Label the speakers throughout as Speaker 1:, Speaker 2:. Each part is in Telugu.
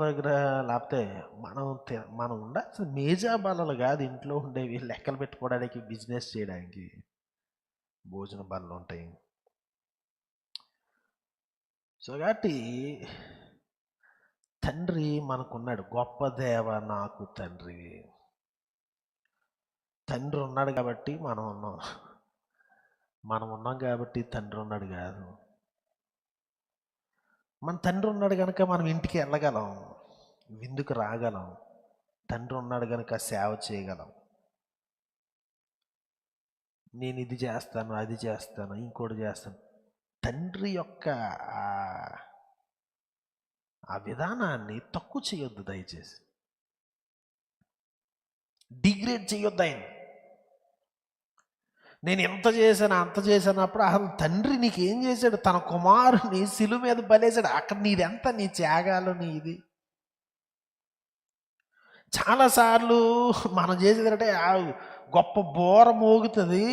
Speaker 1: దగ్గర లేకపోతే మనం ఉండాల్సిన మేజా బల్లలు కాదు ఇంట్లో ఉండేవి, లెక్కలు పెట్టుకోవడానికి, బిజినెస్ చేయడానికి భోజన బల్లలు ఉంటాయి. సో కాబట్టి తండ్రి మనకున్నాడు. గొప్ప దేవ నాకు తండ్రి. తండ్రి ఉన్నాడు కాబట్టి మనం ఉన్నాం. మనం ఉన్నాం కాబట్టి తండ్రి ఉన్నాడు కాదు. మన తండ్రి ఉన్నాడు కనుక మనం ఇంటికి వెళ్ళగలం, విందుకు రాగలం. తండ్రి ఉన్నాడు కనుక సేవ చేయగలం. నేను ఇది చేస్తాను, అది చేస్తాను, ఇంకోటి చేస్తాను. తండ్రి యొక్క ఆ విధానాన్ని తక్కువ చేయొద్దు దయచేసి. డిగ్రేడ్ చేయొద్దు ఆయన. నేను ఎంత చేశాను అంత చేశానప్పుడు అసలు తండ్రి నీకేం చేశాడు? తన కుమారుని శిలువ మీద బలేశాడు. అక్కడ నీదెంత, నీ త్యాగాలు నీది. చాలాసార్లు మనం చేసేదంటే గొప్ప బోర మోగుతుంది,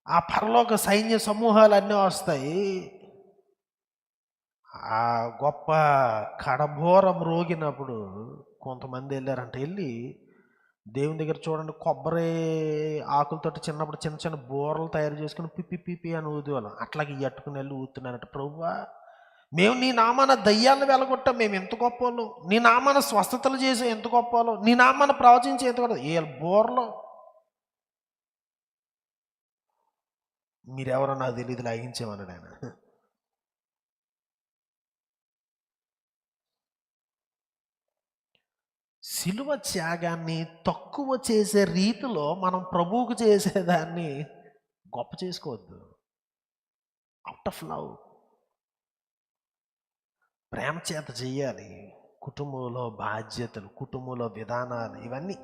Speaker 1: ఆ పరలోక సైన్య సమూహాలు అన్నీ వస్తాయి. ఆ గొప్ప కడబోరం రోగినప్పుడు కొంతమంది వెళ్ళి దేవుని దగ్గర చూడండి, కొబ్బరి ఆకులతో చిన్నప్పుడు చిన్న చిన్న బోరలు తయారు చేసుకుని పిప్పి పిప్పి అని ఊదేవాళ్ళం. అట్లాగే ఎట్టుకుని వెళ్ళి ఊతున్నానంట. ప్రభువా, మేము నీ నామాన దయ్యాలను వెలగొట్టాం, మేము ఎంత గొప్పవాళ్ళం. నీ నామాన స్వస్థతలు చేసాం, ఎంత గొప్పవాళ్ళం. నీ నామాన ప్రవచించి ఎంత గొప్ప. ఏ బోర్లో మీరెవరో నాకు తెలియదు లాగించేమన్నాడు ఆయన. శిలువ త్యాగాన్ని తక్కువ చేసే రీతిలో మనం ప్రభువుకు చేసేదాన్ని గొప్ప చేసుకోవద్దు. అవుట్ ఆఫ్ లవ్, ప్రేమ చేత చెయ్యాలి. కుటుంబంలో బాధ్యతలు, కుటుంబంలో విధానాలు, ఇవన్నీ